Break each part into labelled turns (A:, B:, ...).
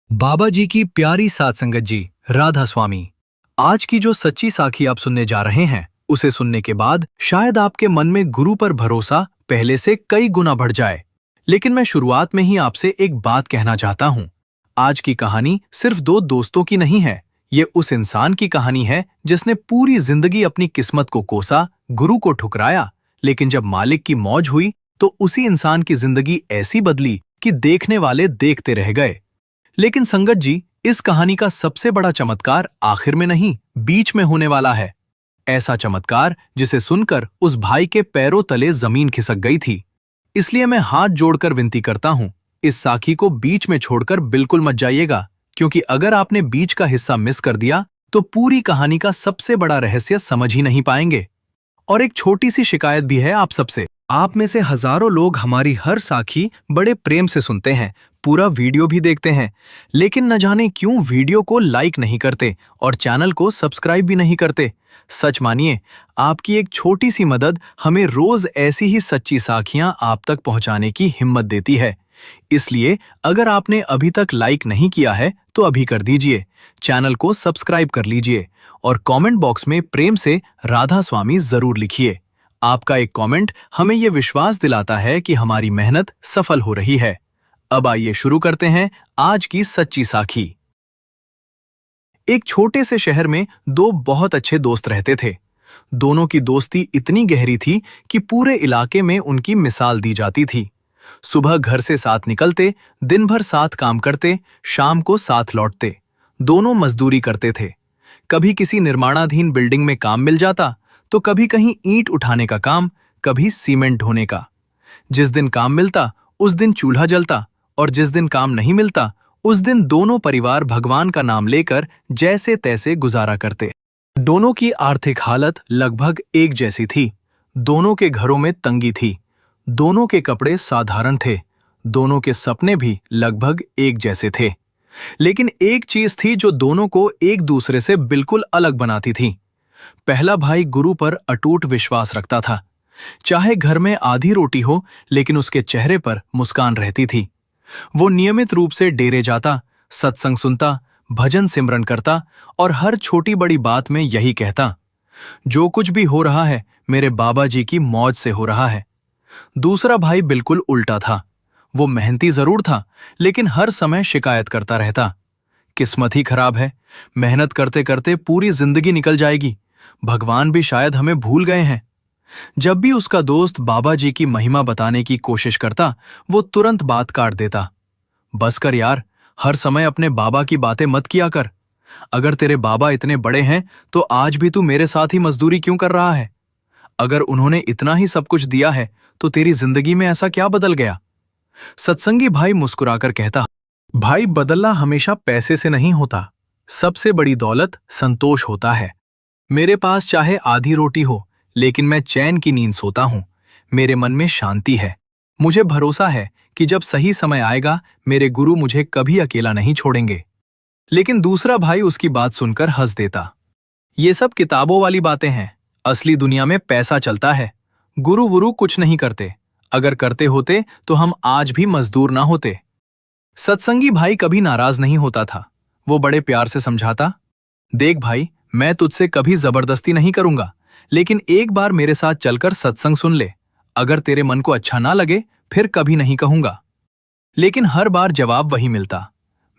A: बाबा जी की प्यारी सात संगत जी, राधा स्वामी। आज की जो सच्ची साखी आप सुनने जा रहे हैं, उसे सुनने के बाद शायद आपके मन में गुरु पर भरोसा पहले से कई गुना बढ़ जाए। लेकिन मैं शुरुआत में ही आपसे एक बात कहना चाहता हूँ। आज की कहानी सिर्फ दो दोस्तों की नहीं है। ये उस इंसान की कहानी है जिसने पूरी जिंदगी अपनी किस्मत को कोसा, गुरु को ठुकराया, लेकिन जब मालिक की मौज हुई तो उसी इंसान की जिंदगी ऐसी बदली कि देखने वाले देखते रह गए। लेकिन संगत जी, इस कहानी का सबसे बड़ा चमत्कार आखिर में नहीं, बीच में होने वाला है। ऐसा चमत्कार जिसे सुनकर उस भाई के पैरों तले जमीन खिसक गई थी। इसलिए मैं हाथ जोड़कर विनती करता हूं, इस साखी को बीच में छोड़कर बिल्कुल मत जाइएगा, क्योंकि अगर आपने बीच का हिस्सा मिस कर दिया तो पूरी कहानी का सबसे बड़ा रहस्य समझ ही नहीं पाएंगे। और एक छोटी सी शिकायत भी है आप सबसे। आप में से हजारों लोग हमारी हर साखी बड़े प्रेम से सुनते हैं, पूरा वीडियो भी देखते हैं, लेकिन न जाने क्यों वीडियो को लाइक नहीं करते और चैनल को सब्सक्राइब भी नहीं करते। सच मानिए, आपकी एक छोटी सी मदद हमें रोज ऐसी ही सच्ची साखियां आप तक पहुंचाने की हिम्मत देती है। इसलिए अगर आपने अभी तक लाइक नहीं किया है तो अभी कर दीजिए, चैनल को सब्सक्राइब कर लीजिए और कमेंट बॉक्स में प्रेम से राधा स्वामी जरूर लिखिए। आपका एक कमेंट हमें यह विश्वास दिलाता है कि हमारी मेहनत सफल हो रही है। अब आइए शुरू करते हैं आज की सच्ची साखी। एक छोटे से शहर में दो बहुत अच्छे दोस्त रहते थे। दोनों की दोस्ती इतनी गहरी थी कि पूरे इलाके में उनकी मिसाल दी जाती थी। सुबह घर से साथ निकलते, दिन भर साथ काम करते, शाम को साथ लौटते। दोनों मजदूरी करते थे। कभी किसी निर्माणाधीन बिल्डिंग में काम मिल जाता तो कभी कहीं ईंट उठाने का काम, कभी सीमेंट ढोने का। जिस दिन काम मिलता उस दिन चूल्हा जलता और जिस दिन काम नहीं मिलता उस दिन दोनों परिवार भगवान का नाम लेकर जैसे तैसे गुजारा करते। दोनों की आर्थिक हालत लगभग एक जैसी थी। दोनों के घरों में तंगी थी। दोनों के कपड़े साधारण थे। दोनों के सपने भी लगभग एक जैसे थे। लेकिन एक चीज थी जो दोनों को एक दूसरे से बिल्कुल अलग बनाती थी। पहला भाई गुरु पर अटूट विश्वास रखता था। चाहे घर में आधी रोटी हो, लेकिन उसके चेहरे पर मुस्कान रहती थी। वो नियमित रूप से डेरे जाता, सत्संग सुनता, भजन सिमरन करता और हर छोटी बड़ी बात में यही कहता, जो कुछ भी हो रहा है मेरे बाबा जी की मौज से हो रहा है। दूसरा भाई बिल्कुल उल्टा था। वो मेहनती जरूर था, लेकिन हर समय शिकायत करता रहता, किस्मत ही खराब है, मेहनत करते करते पूरी जिंदगी निकल जाएगी, भगवान भी शायद हमें भूल गए हैं। जब भी उसका दोस्त बाबा जी की महिमा बताने की कोशिश करता, वो तुरंत बात काट देता, बस कर यार, हर समय अपने बाबा की बातें मत किया कर। अगर तेरे बाबा इतने बड़े हैं तो आज भी तू मेरे साथ ही मजदूरी क्यों कर रहा है? अगर उन्होंने इतना ही सब कुछ दिया है तो तेरी जिंदगी में ऐसा क्या बदल गया? सत्संगी भाई मुस्कुराकर कहता, भाई बदलना हमेशा पैसे से नहीं होता, सबसे बड़ी दौलत संतोष होता है। मेरे पास चाहे आधी रोटी हो, लेकिन मैं चैन की नींद सोता हूं। मेरे मन में शांति है। मुझे भरोसा है कि जब सही समय आएगा मेरे गुरु मुझे कभी अकेला नहीं छोड़ेंगे। लेकिन दूसरा भाई उसकी बात सुनकर हंस देता, ये सब किताबों वाली बातें हैं, असली दुनिया में पैसा चलता है। गुरु वुरु कुछ नहीं करते, अगर करते होते तो हम आज भी मजदूर ना होते। सत्संगी भाई कभी नाराज नहीं होता था। वो बड़े प्यार से समझाता, देख भाई, मैं तुझसे कभी जबरदस्ती नहीं करूंगा, लेकिन एक बार मेरे साथ चलकर सत्संग सुन ले। अगर तेरे मन को अच्छा ना लगे फिर कभी नहीं कहूंगा। लेकिन हर बार जवाब वही मिलता,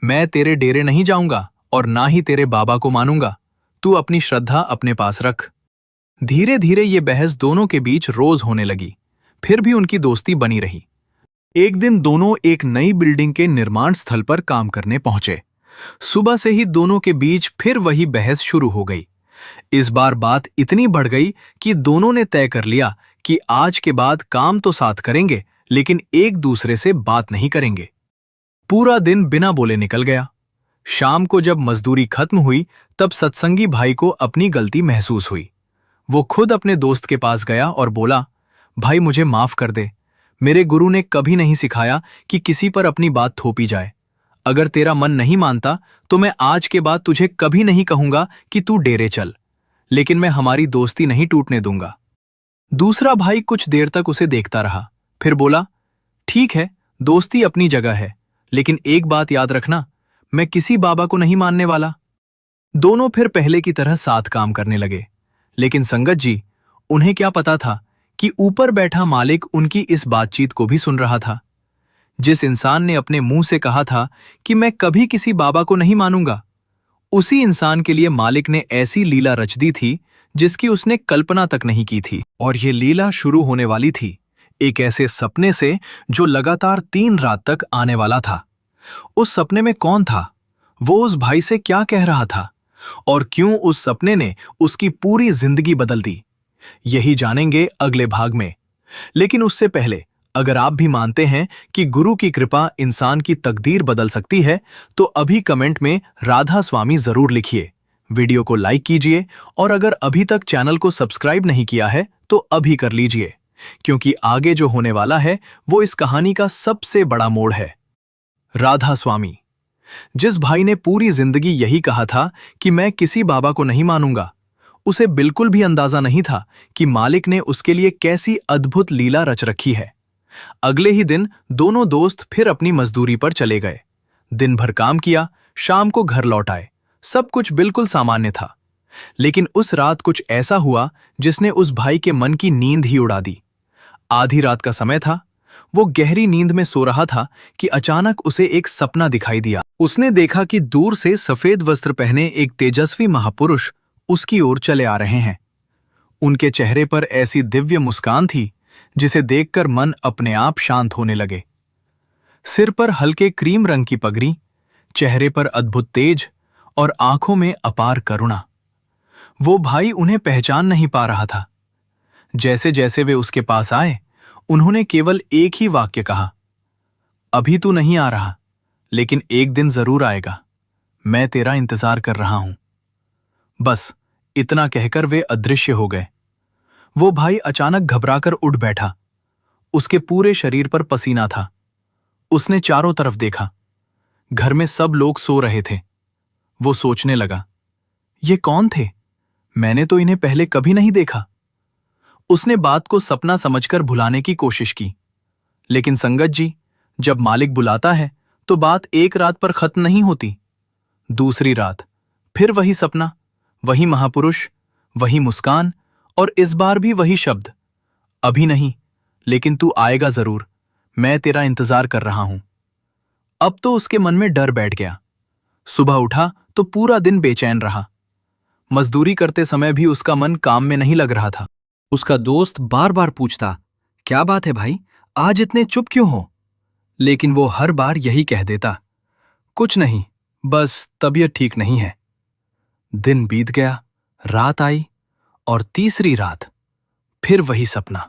A: मैं तेरे डेरे नहीं जाऊंगा और ना ही तेरे बाबा को मानूंगा। तू अपनी श्रद्धा अपने पास रख। धीरे धीरे ये बहस दोनों के बीच रोज होने लगी, फिर भी उनकी दोस्ती बनी रही। एक दिन दोनों एक नई बिल्डिंग के निर्माण स्थल पर काम करने पहुंचे। सुबह से ही दोनों के बीच फिर वही बहस शुरू हो गई। इस बार बात इतनी बढ़ गई कि दोनों ने तय कर लिया कि आज के बाद काम तो साथ करेंगे, लेकिन एक दूसरे से बात नहीं करेंगे। पूरा दिन बिना बोले निकल गया। शाम को जब मजदूरी खत्म हुई तब सत्संगी भाई को अपनी गलती महसूस हुई। वो खुद अपने दोस्त के पास गया और बोला, भाई मुझे माफ कर दे, मेरे गुरु ने कभी नहीं सिखाया कि किसी पर अपनी बात थोपी जाए। अगर तेरा मन नहीं मानता तो मैं आज के बाद तुझे कभी नहीं कहूंगा कि तू डेरे चल, लेकिन मैं हमारी दोस्ती नहीं टूटने दूंगा। दूसरा भाई कुछ देर तक उसे देखता रहा, फिर बोला, ठीक है, दोस्ती अपनी जगह है, लेकिन एक बात याद रखना, मैं किसी बाबा को नहीं मानने वाला। दोनों फिर पहले की तरह साथ काम करने लगे। लेकिन संगत जी, उन्हें क्या पता था कि ऊपर बैठा मालिक उनकी इस बातचीत को भी सुन रहा था। जिस इंसान ने अपने मुंह से कहा था कि मैं कभी किसी बाबा को नहीं मानूंगा, उसी इंसान के लिए मालिक ने ऐसी लीला रच दी थी जिसकी उसने कल्पना तक नहीं की थी। और ये लीला शुरू होने वाली थी एक ऐसे सपने से जो लगातार 3 रात तक आने वाला था। उस सपने में कौन था, वो उस भाई से क्या कह रहा था, और क्यों उस सपने ने उसकी पूरी जिंदगी बदल दी, यही जानेंगे अगले भाग में। लेकिन उससे पहले, अगर आप भी मानते हैं कि गुरु की कृपा इंसान की तकदीर बदल सकती है, तो अभी कमेंट में राधा स्वामी जरूर लिखिए। वीडियो को लाइक कीजिए, और अगर अभी तक चैनल को सब्सक्राइब नहीं किया है तो अभी कर लीजिए, क्योंकि आगे जो होने वाला है वो इस कहानी का सबसे बड़ा मोड़ है। राधा स्वामी, जिस भाई ने पूरी जिंदगी यही कहा था कि मैं किसी बाबा को नहीं मानूंगा, उसे बिल्कुल भी अंदाजा नहीं था कि मालिक ने उसके लिए कैसी अद्भुत लीला रच रखी है। अगले ही दिन दोनों दोस्त फिर अपनी मजदूरी पर चले गए। दिन भर काम किया, शाम को घर लौट आए। सब कुछ बिल्कुल सामान्य था। लेकिन उस रात कुछ ऐसा हुआ जिसने उस भाई के मन की नींद ही उड़ा दी। आधी रात का समय था। वो गहरी नींद में सो रहा था कि अचानक उसे एक सपना दिखाई दिया। उसने देखा कि दूर से सफेद वस्त्र पहने एक तेजस्वी महापुरुष उसकी ओर चले आ रहे हैं। उनके चेहरे पर ऐसी दिव्य मुस्कान थी जिसे देखकर मन अपने आप शांत होने लगे। सिर पर हल्के क्रीम रंग की पगड़ी, चेहरे पर अद्भुत तेज और आंखों में अपार करुणा। वो भाई उन्हें पहचान नहीं पा रहा था। जैसे जैसे वे उसके पास आए, उन्होंने केवल एक ही वाक्य कहा, अभी तू नहीं आ रहा, लेकिन एक दिन जरूर आएगा। मैं तेरा इंतजार कर रहा हूं। बस इतना कहकर वे अदृश्य हो गए। वो भाई अचानक घबराकर उठ बैठा। उसके पूरे शरीर पर पसीना था। उसने चारों तरफ देखा। घर में सब लोग सो रहे थे। वो सोचने लगा, ये कौन थे? मैंने तो इन्हें पहले कभी नहीं देखा। उसने बात को सपना समझकर भुलाने की कोशिश की। लेकिन संगत जी, जब मालिक बुलाता है तो बात एक रात पर खत्म नहीं होती। दूसरी रात फिर वही सपना, वही महापुरुष, वही मुस्कान, और इस बार भी वही शब्द, अभी नहीं, लेकिन तू आएगा जरूर। मैं तेरा इंतजार कर रहा हूं। अब तो उसके मन में डर बैठ गया। सुबह उठा तो पूरा दिन बेचैन रहा। मजदूरी करते समय भी उसका मन काम में नहीं लग रहा था। उसका दोस्त बार बार पूछता, क्या बात है भाई, आज इतने चुप क्यों हो? लेकिन वो हर बार यही कह देता, कुछ नहीं, बस तबीयत ठीक नहीं है। दिन बीत गया, रात आई, और तीसरी रात फिर वही सपना।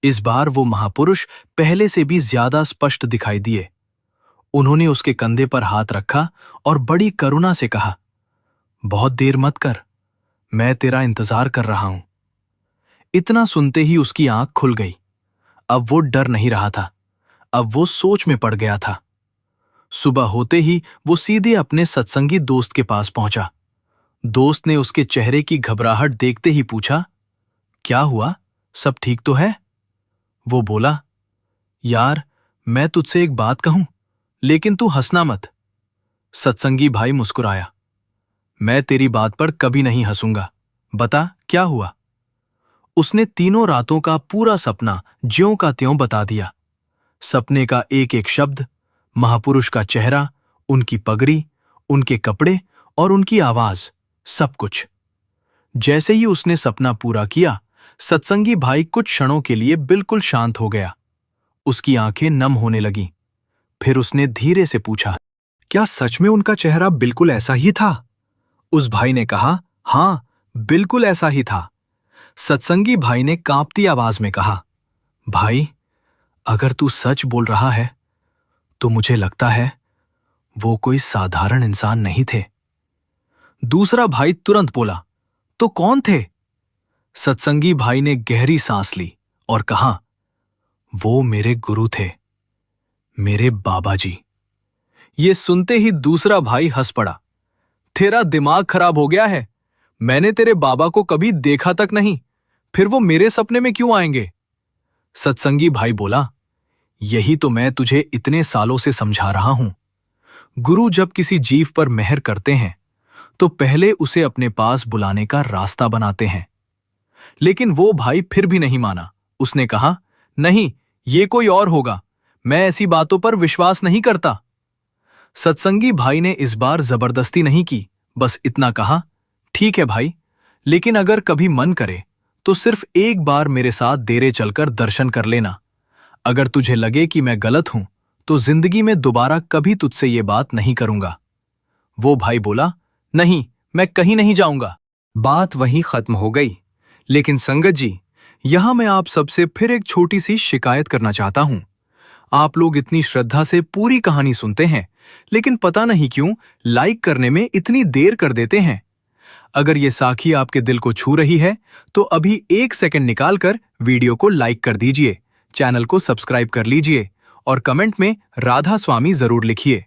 A: इस बार वो महापुरुष पहले से भी ज्यादा स्पष्ट दिखाई दिए। उन्होंने उसके कंधे पर हाथ रखा और बड़ी करुणा से कहा, बहुत देर मत कर, मैं तेरा इंतजार कर रहा हूं। इतना सुनते ही उसकी आंख खुल गई। अब वो डर नहीं रहा था, अब वो सोच में पड़ गया था। सुबह होते ही वो सीधे अपने सत्संगी दोस्त के पास पहुंचा। दोस्त ने उसके चेहरे की घबराहट देखते ही पूछा, क्या हुआ, सब ठीक तो है? वो बोला, यार, मैं तुझसे एक बात कहूं, लेकिन तू हंसना मत। सत्संगी भाई मुस्कुराया, मैं तेरी बात पर कभी नहीं हंसूंगा, बता क्या हुआ। उसने तीनों रातों का पूरा सपना ज्यों का त्यों बता दिया। सपने का एक एक शब्द, महापुरुष का चेहरा, उनकी पगड़ी, उनके कपड़े और उनकी आवाज, सब कुछ। जैसे ही उसने सपना पूरा किया, सत्संगी भाई कुछ क्षणों के लिए बिल्कुल शांत हो गया। उसकी आंखें नम होने लगीं। फिर उसने धीरे से पूछा, क्या सच में उनका चेहरा बिल्कुल ऐसा ही था? उस भाई ने कहा, हां, बिल्कुल ऐसा ही था। सत्संगी भाई ने कांपती आवाज में कहा, भाई, अगर तू सच बोल रहा है तो मुझे लगता है वो कोई साधारण इंसान नहीं थे। दूसरा भाई तुरंत बोला, तो कौन थे? सत्संगी भाई ने गहरी सांस ली और कहा, वो मेरे गुरु थे, मेरे बाबा जी। ये सुनते ही दूसरा भाई हंस पड़ा, तेरा दिमाग खराब हो गया है, मैंने तेरे बाबा को कभी देखा तक नहीं, फिर वो मेरे सपने में क्यों आएंगे? सत्संगी भाई बोला, यही तो मैं तुझे इतने सालों से समझा रहा हूं। गुरु जब किसी जीव पर मेहर करते हैं तो पहले उसे अपने पास बुलाने का रास्ता बनाते हैं। लेकिन वो भाई फिर भी नहीं माना। उसने कहा, नहीं, ये कोई और होगा, मैं ऐसी बातों पर विश्वास नहीं करता। सत्संगी भाई ने इस बार जबरदस्ती नहीं की, बस इतना कहा, ठीक है भाई, लेकिन अगर कभी मन करे तो सिर्फ एक बार मेरे साथ देरे चलकर दर्शन कर लेना। अगर तुझे लगे कि मैं गलत हूं तो जिंदगी में दोबारा कभी तुझसे ये बात नहीं करूंगा। वो भाई बोला, नहीं, मैं कहीं नहीं जाऊंगा। बात वहीं खत्म हो गई। लेकिन संगत जी, यहां मैं आप सबसे फिर एक छोटी सी शिकायत करना चाहता हूं। आप लोग इतनी श्रद्धा से पूरी कहानी सुनते हैं, लेकिन पता नहीं क्यों लाइक करने में इतनी देर कर देते हैं। अगर ये साखी आपके दिल को छू रही है तो अभी 1 सेकंड निकालकर वीडियो को लाइक कर दीजिए, चैनल को सब्सक्राइब कर लीजिए और कमेंट में राधा स्वामी जरूर लिखिए।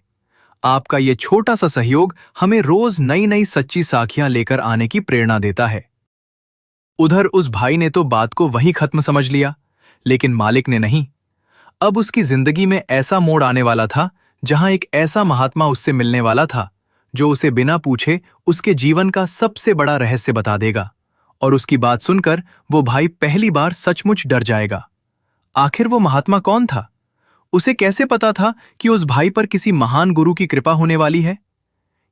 A: आपका ये छोटा सा सहयोग हमें रोज नई नई सच्ची साखियां लेकर आने की प्रेरणा देता है। उधर उस भाई ने तो बात को वहीं खत्म समझ लिया, लेकिन मालिक ने नहीं। अब उसकी जिंदगी में ऐसा मोड़ आने वाला था जहां एक ऐसा महात्मा उससे मिलने वाला था जो उसे बिना पूछे उसके जीवन का सबसे बड़ा रहस्य बता देगा। और उसकी बात सुनकर वो भाई पहली बार सचमुच डर जाएगा। आखिर वो महात्मा कौन था? उसे कैसे पता था कि उस भाई पर किसी महान गुरु की कृपा होने वाली है?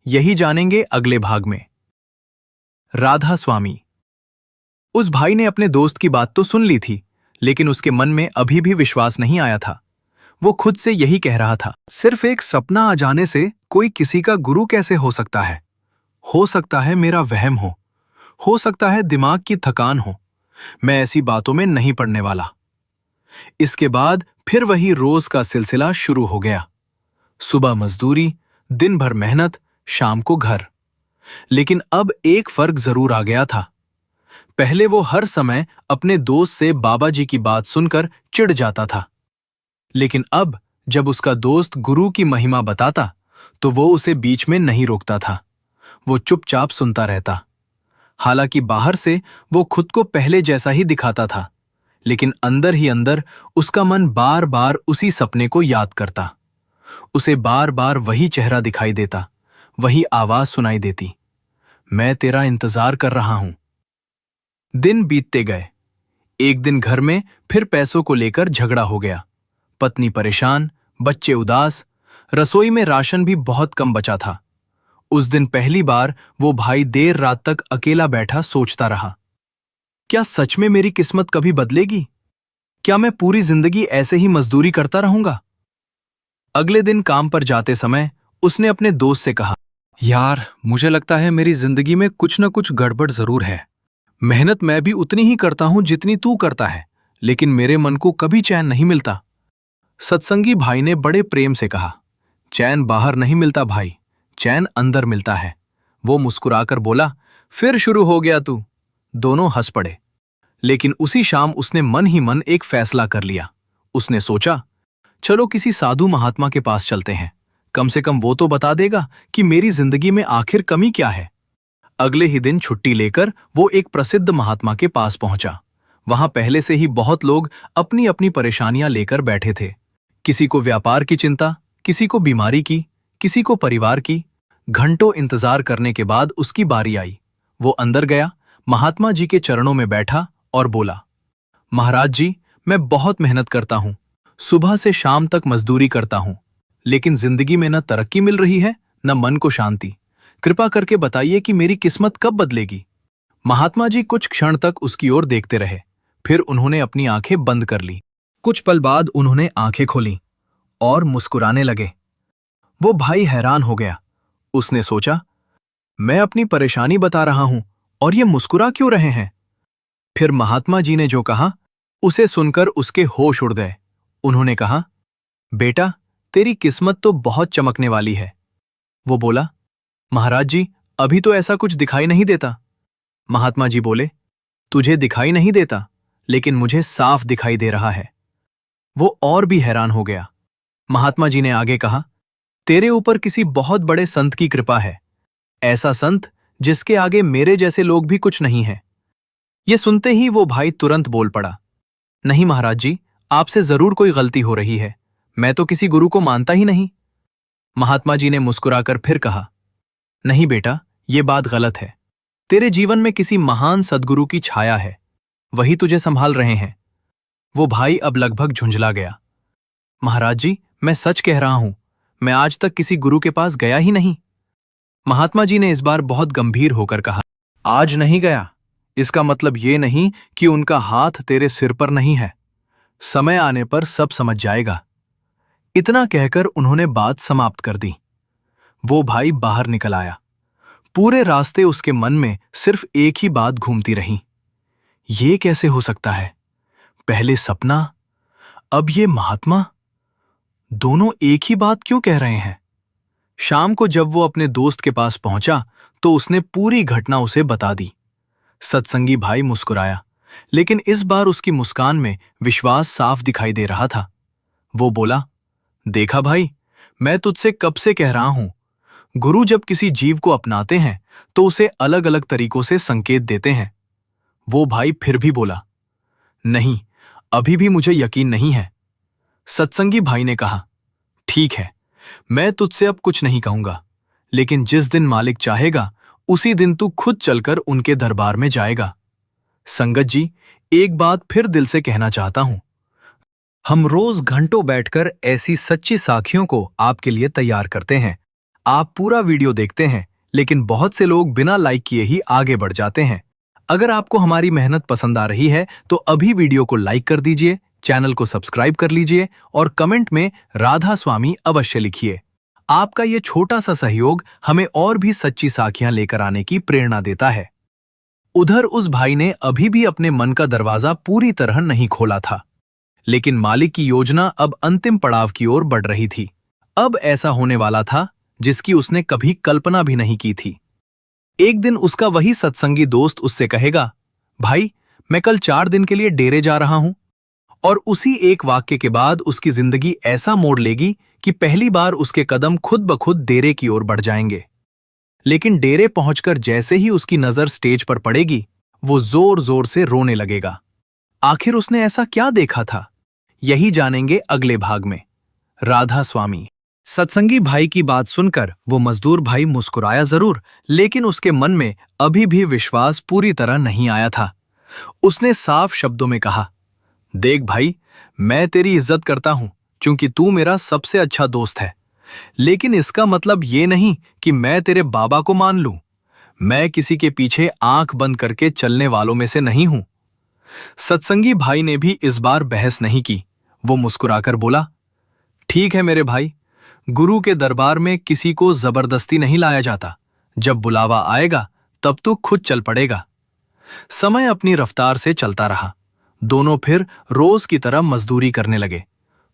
A: यही जानेंगे अगले भाग में। राधा स्वामी। उस भाई ने अपने दोस्त की बात तो सुन ली थी, लेकिन उसके मन में अभी भी विश्वास नहीं आया था। वो खुद से यही कह रहा था, सिर्फ एक सपना आ जाने से कोई किसी का गुरु कैसे हो सकता है? हो सकता है मेरा वहम हो सकता है दिमाग की थकान हो। मैं ऐसी बातों में नहीं पड़ने वाला। इसके बाद फिर वही रोज का सिलसिला शुरू हो गया। सुबह मजदूरी, दिन भर मेहनत, शाम को घर। लेकिन अब एक फर्क जरूर आ गया था। पहले वो हर समय अपने दोस्त से बाबा जी की बात सुनकर चिढ़ जाता था, लेकिन अब जब उसका दोस्त गुरु की महिमा बताता तो वो उसे बीच में नहीं रोकता था। वो चुपचाप सुनता रहता। हालांकि बाहर से वो खुद को पहले जैसा ही दिखाता था, लेकिन अंदर ही अंदर उसका मन बार बार उसी सपने को याद करता। उसे बार बार वही चेहरा दिखाई देता, वही आवाज सुनाई देती, मैं तेरा इंतजार कर रहा हूं। दिन बीतते गए। एक दिन घर में फिर पैसों को लेकर झगड़ा हो गया। पत्नी परेशान, बच्चे उदास, रसोई में राशन भी बहुत कम बचा था। उस दिन पहली बार वो भाई देर रात तक अकेला बैठा सोचता रहा, क्या सच में मेरी किस्मत कभी बदलेगी? क्या मैं पूरी जिंदगी ऐसे ही मजदूरी करता रहूंगा? अगले दिन काम पर जाते समय उसने अपने दोस्त से कहा, यार, मुझे लगता है मेरी जिंदगी में कुछ न कुछ गड़बड़ जरूर है। मेहनत मैं भी उतनी ही करता हूं जितनी तू करता है, लेकिन मेरे मन को कभी चैन नहीं मिलता। सत्संगी भाई ने बड़े प्रेम से कहा, चैन बाहर नहीं मिलता भाई, चैन अंदर मिलता है। वो मुस्कुराकर बोला, फिर शुरू हो गया तू। दोनों हंस पड़े। लेकिन उसी शाम उसने मन ही मन एक फैसला कर लिया। उसने सोचा, चलो किसी साधु महात्मा के पास चलते हैं, कम से कम वो तो बता देगा कि मेरी जिंदगी में आखिर कमी क्या है। अगले ही दिन छुट्टी लेकर वो एक प्रसिद्ध महात्मा के पास पहुंचा। वहां पहले से ही बहुत लोग अपनी अपनी परेशानियां लेकर बैठे थे। किसी को व्यापार की चिंता, किसी को बीमारी की, किसी को परिवार की। घंटों इंतजार करने के बाद उसकी बारी आई। वो अंदर गया, महात्मा जी के चरणों में बैठा और बोला, महाराज जी, मैं बहुत मेहनत करता हूं, सुबह से शाम तक मजदूरी करता हूं, लेकिन जिंदगी में न तरक्की मिल रही है न मन को शांति। कृपा करके बताइए कि मेरी किस्मत कब बदलेगी। महात्मा जी कुछ क्षण तक उसकी ओर देखते रहे, फिर उन्होंने अपनी आंखें बंद कर ली। कुछ पल बाद उन्होंने आंखें खोली और मुस्कुराने लगे। वो भाई हैरान हो गया। उसने सोचा, मैं अपनी परेशानी बता रहा हूं और ये मुस्कुरा क्यों रहे हैं? फिर महात्मा जी ने जो कहा उसे सुनकर उसके होश उड़ गए। उन्होंने कहा, बेटा, तेरी किस्मत तो बहुत चमकने वाली है। वो बोला, महाराज जी, अभी तो ऐसा कुछ दिखाई नहीं देता। महात्मा जी बोले, तुझे दिखाई नहीं देता, लेकिन मुझे साफ दिखाई दे रहा है। वो और भी हैरान हो गया। महात्मा जी ने आगे कहा, तेरे ऊपर किसी बहुत बड़े संत की कृपा है, ऐसा संत जिसके आगे मेरे जैसे लोग भी कुछ नहीं है। ये सुनते ही वो भाई तुरंत बोल पड़ा, नहीं महाराज जी, आपसे जरूर कोई गलती हो रही है, मैं तो किसी गुरु को मानता ही नहीं। महात्मा जी ने मुस्कुराकर फिर कहा, नहीं बेटा, ये बात गलत है। तेरे जीवन में किसी महान सद्गुरु की छाया है, वही तुझे संभाल रहे हैं। वो भाई अब लगभग झुंझला गया। महाराज जी, मैं सच कह रहा हूं, मैं आज तक किसी गुरु के पास गया ही नहीं। महात्मा जी ने इस बार बहुत गंभीर होकर कहा, आज नहीं गया, इसका मतलब ये नहीं कि उनका हाथ तेरे सिर पर नहीं है। समय आने पर सब समझ जाएगा। इतना कहकर उन्होंने बात समाप्त कर दी। वो भाई बाहर निकल आया। पूरे रास्ते उसके मन में सिर्फ एक ही बात घूमती रही, ये कैसे हो सकता है? पहले सपना, अब ये महात्मा, दोनों एक ही बात क्यों कह रहे हैं? शाम को जब वो अपने दोस्त के पास पहुंचा तो उसने पूरी घटना उसे बता दी। सत्संगी भाई मुस्कुराया, लेकिन इस बार उसकी मुस्कान में विश्वास साफ दिखाई दे रहा था। वो बोला, देखा भाई, मैं तुझसे कब से कह रहा हूं, गुरु जब किसी जीव को अपनाते हैं तो उसे अलग अलग तरीकों से संकेत देते हैं। वो भाई फिर भी बोला, नहीं, अभी भी मुझे यकीन नहीं है। सत्संगी भाई ने कहा, ठीक है, मैं तुझसे अब कुछ नहीं कहूंगा, लेकिन जिस दिन मालिक चाहेगा उसी दिन तू खुद चलकर उनके दरबार में जाएगा। संगत जी, एक बात फिर दिल से कहना चाहता हूं, हम रोज घंटों बैठकर ऐसी सच्ची साखियों को आपके लिए तैयार करते हैं। आप पूरा वीडियो देखते हैं, लेकिन बहुत से लोग बिना लाइक किए ही आगे बढ़ जाते हैं। अगर आपको हमारी मेहनत पसंद आ रही है तो अभी वीडियो को लाइक कर दीजिए, चैनल को सब्सक्राइब कर लीजिए और कमेंट में राधा स्वामी अवश्य लिखिए। आपका ये छोटा सा सहयोग हमें और भी सच्ची साखियां लेकर आने की प्रेरणा देता है। उधर उस भाई ने अभी भी अपने मन का दरवाजा पूरी तरह नहीं खोला था, लेकिन मालिक की योजना अब अंतिम पड़ाव की ओर बढ़ रही थी। अब ऐसा होने वाला था जिसकी उसने कभी कल्पना भी नहीं की थी। एक दिन उसका वही सत्संगी दोस्त उससे कहेगा, भाई, मैं कल 4 दिन के लिए डेरे जा रहा हूं। और उसी एक वाक्य के बाद उसकी जिंदगी ऐसा मोड़ लेगी कि पहली बार उसके कदम खुद ब खुद डेरे की ओर बढ़ जाएंगे। लेकिन डेरे पहुंचकर जैसे ही उसकी नजर स्टेज पर पड़ेगी, वो जोर जोर से रोने लगेगा। आखिर उसने ऐसा क्या देखा था? यही जानेंगे अगले भाग में। राधा स्वामी। सत्संगी भाई की बात सुनकर वो मजदूर भाई मुस्कुराया जरूर, लेकिन उसके मन में अभी भी विश्वास पूरी तरह नहीं आया था। उसने साफ शब्दों में कहा, देख भाई, मैं तेरी इज्जत करता हूं क्योंकि तू मेरा सबसे अच्छा दोस्त है, लेकिन इसका मतलब ये नहीं कि मैं तेरे बाबा को मान लूं। मैं किसी के पीछे आंख बंद करके चलने वालों में से नहीं हूं। सत्संगी भाई ने भी इस बार बहस नहीं की। वो मुस्कुराकर बोला, ठीक है मेरे भाई, गुरु के दरबार में किसी को जबरदस्ती नहीं लाया जाता। जब बुलावा आएगा तब तू खुद चल पड़ेगा। समय अपनी रफ्तार से चलता रहा। दोनों फिर रोज की तरह मजदूरी करने लगे।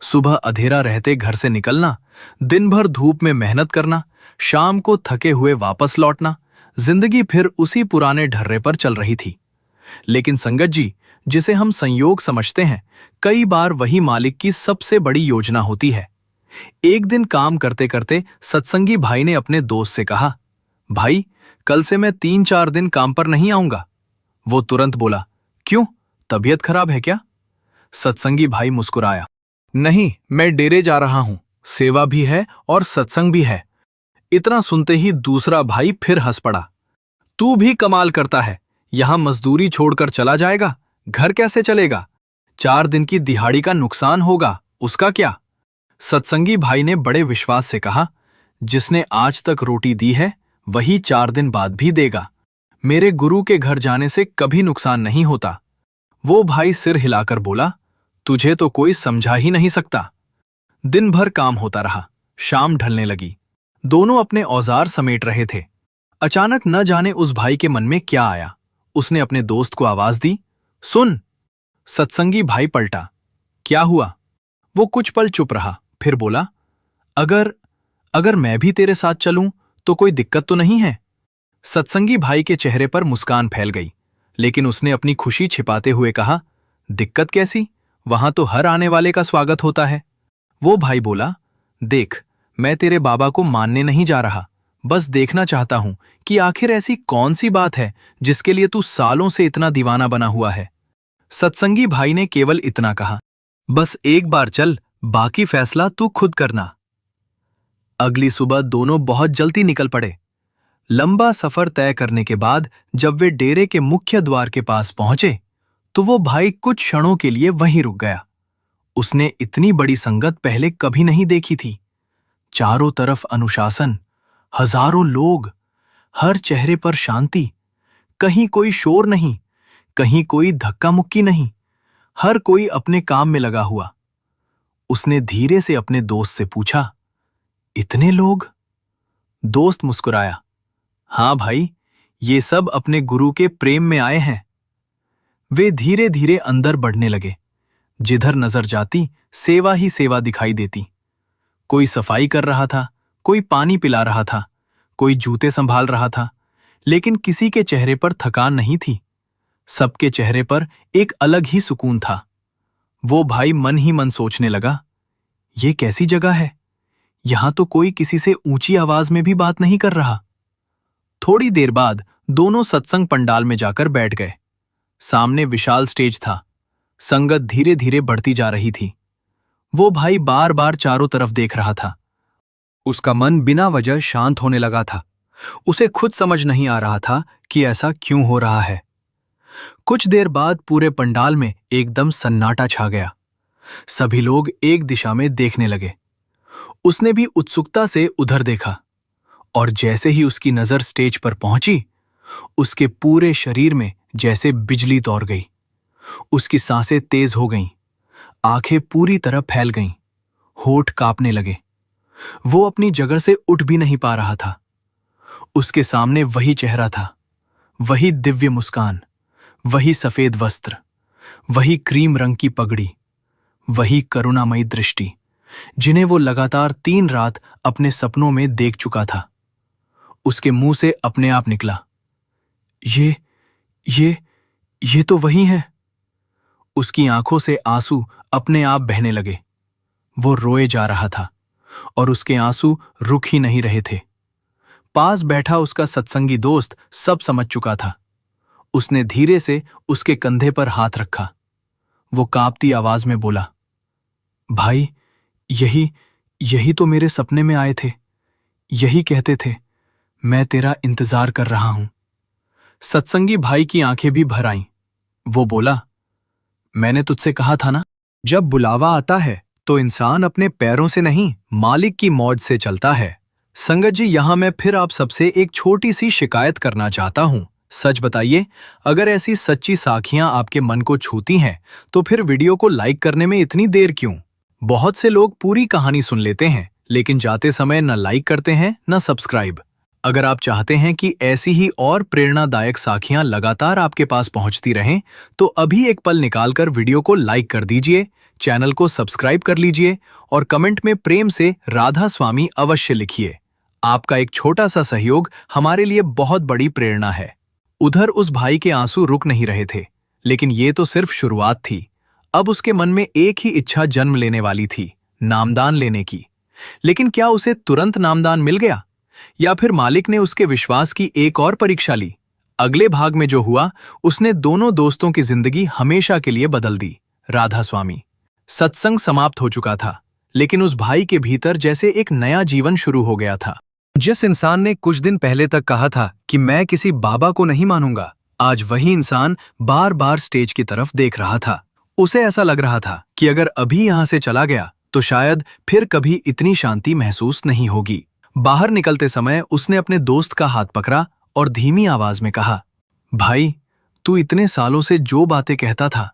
A: सुबह अंधेरा रहते घर से निकलना, दिन भर धूप में मेहनत करना, शाम को थके हुए वापस लौटना। जिंदगी फिर उसी पुराने ढर्रे पर चल रही थी। लेकिन संगत जी, जिसे हम संयोग समझते हैं, कई बार वही मालिक की सबसे बड़ी योजना होती है। एक दिन काम करते करते सत्संगी भाई ने अपने दोस्त से कहा, भाई, कल से मैं 3-4 दिन काम पर नहीं आऊंगा। वो तुरंत बोला, क्यों, तबीयत खराब है क्या? सत्संगी भाई मुस्कुराया, नहीं, मैं डेरे जा रहा हूं, सेवा भी है और सत्संग भी है। इतना सुनते ही दूसरा भाई फिर हंस पड़ा, तू भी कमाल करता है, यहां मजदूरी छोड़कर चला जाएगा, घर कैसे चलेगा? 4 दिन की दिहाड़ी का नुकसान होगा, उसका क्या? सत्संगी भाई ने बड़े विश्वास से कहा, जिसने आज तक रोटी दी है वही 4 दिन बाद भी देगा। मेरे गुरु के घर जाने से कभी नुकसान नहीं होता। वो भाई सिर हिलाकर बोला, तुझे तो कोई समझा ही नहीं सकता। दिन भर काम होता रहा। शाम ढलने लगी। दोनों अपने औजार समेट रहे थे। अचानक न जाने उस भाई के मन में क्या आया। उसने अपने दोस्त को आवाज दी, सुन। सत्संगी भाई पलटा, क्या हुआ? वो कुछ पल चुप रहा, फिर बोला, अगर मैं भी तेरे साथ चलूं तो कोई दिक्कत तो नहीं है? सत्संगी भाई के चेहरे पर मुस्कान फैल गई, लेकिन उसने अपनी खुशी छिपाते हुए कहा, दिक्कत कैसी? वहां तो हर आने वाले का स्वागत होता है। वो भाई बोला, देख, मैं तेरे बाबा को मानने नहीं जा रहा, बस देखना चाहता हूं कि आखिर ऐसी कौन सी बात है जिसके लिए तू सालों से इतना दीवाना बना हुआ है। सत्संगी भाई ने केवल इतना कहा, बस एक बार चल, बाकी फैसला तू खुद करना। अगली सुबह दोनों बहुत जल्दी निकल पड़े। लंबा सफर तय करने के बाद जब वे डेरे के मुख्य द्वार के पास पहुंचे तो वो भाई कुछ क्षणों के लिए वहीं रुक गया। उसने इतनी बड़ी संगत पहले कभी नहीं देखी थी। चारों तरफ अनुशासन, हजारों लोग, हर चेहरे पर शांति, कहीं कोई शोर नहीं, कहीं कोई धक्का मुक्की नहीं, हर कोई अपने काम में लगा हुआ। उसने धीरे से अपने दोस्त से पूछा, इतने लोग? दोस्त मुस्कुराया, हाँ भाई, ये सब अपने गुरु के प्रेम में आए हैं। वे धीरे धीरे अंदर बढ़ने लगे। जिधर नजर जाती सेवा ही सेवा दिखाई देती। कोई सफाई कर रहा था, कोई पानी पिला रहा था, कोई जूते संभाल रहा था, लेकिन किसी के चेहरे पर थकान नहीं थी। सबके चेहरे पर एक अलग ही सुकून था। वो भाई मन ही मन सोचने लगा, ये कैसी जगह है? यहां तो कोई किसी से ऊंची आवाज में भी बात नहीं कर रहा। थोड़ी देर बाद दोनों सत्संग पंडाल में जाकर बैठ गए। सामने विशाल स्टेज था। संगत धीरे धीरे बढ़ती जा रही थी। वो भाई बार बार चारों तरफ देख रहा था। उसका मन बिना वजह शांत होने लगा था। उसे खुद समझ नहीं आ रहा था कि ऐसा क्यों हो रहा है। कुछ देर बाद पूरे पंडाल में एकदम सन्नाटा छा गया। सभी लोग एक दिशा में देखने लगे। उसने भी उत्सुकता से उधर देखा और जैसे ही उसकी नजर स्टेज पर पहुंची, उसके पूरे शरीर में जैसे बिजली दौड़ गई। उसकी सांसें तेज हो गईं, आंखें पूरी तरह फैल गईं, होठ कांपने लगे। वो अपनी जगह से उठ भी नहीं पा रहा था। उसके सामने वही चेहरा था, वही दिव्य मुस्कान, वही सफेद वस्त्र, वही क्रीम रंग की पगड़ी, वही करुणामयी दृष्टि जिन्हें वो लगातार 3 रात अपने सपनों में देख चुका था। उसके मुंह से अपने आप निकला, ये तो वही है। उसकी आंखों से आंसू अपने आप बहने लगे। वो रोए जा रहा था और उसके आंसू रुक ही नहीं रहे थे। पास बैठा उसका सत्संगी दोस्त सब समझ चुका था। उसने धीरे से उसके कंधे पर हाथ रखा। वो कांपती आवाज में बोला, भाई, यही तो मेरे सपने में आए थे। यही कहते थे, मैं तेरा इंतजार कर रहा हूं। सत्संगी भाई की आंखें भी भर आईं। वो बोला, मैंने तुझसे कहा था ना, जब बुलावा आता है तो इंसान अपने पैरों से नहीं, मालिक की मौज से चलता है। संगत जी, यहां मैं फिर आप सबसे एक छोटी सी शिकायत करना चाहता हूं। सच बताइए, अगर ऐसी सच्ची साखियां आपके मन को छूती हैं तो फिर वीडियो को लाइक करने में इतनी देर क्यों? बहुत से लोग पूरी कहानी सुन लेते हैं लेकिन जाते समय न लाइक करते हैं न सब्सक्राइब। अगर आप चाहते हैं कि ऐसी ही और प्रेरणादायक साखियां लगातार आपके पास पहुंचती रहें तो अभी एक पल निकालकर वीडियो को लाइक कर दीजिए, चैनल को सब्सक्राइब कर लीजिए और कमेंट में प्रेम से राधा स्वामी अवश्य लिखिए। आपका एक छोटा सा सहयोग हमारे लिए बहुत बड़ी प्रेरणा है। उधर उस भाई के आंसू रुक नहीं रहे थे, लेकिन ये तो सिर्फ शुरुआत थी। अब उसके मन में एक ही इच्छा जन्म लेने वाली थी, नामदान लेने की। लेकिन क्या उसे तुरंत नामदान मिल गया या फिर मालिक ने उसके विश्वास की एक और परीक्षा ली? अगले भाग में जो हुआ उसने दोनों दोस्तों की जिंदगी हमेशा के लिए बदल दी। राधा स्वामी। सत्संग समाप्त हो चुका था, लेकिन उस भाई के भीतर जैसे एक नया जीवन शुरू हो गया था। जिस इंसान ने कुछ दिन पहले तक कहा था कि मैं किसी बाबा को नहीं मानूंगा, आज वही इंसान बार बार स्टेज की तरफ देख रहा था। उसे ऐसा लग रहा था कि अगर अभी यहां से चला गया तो शायद फिर कभी इतनी शांति महसूस नहीं होगी। बाहर निकलते समय उसने अपने दोस्त का हाथ पकड़ा और धीमी आवाज में कहा, भाई, तू इतने सालों से जो बातें कहता था,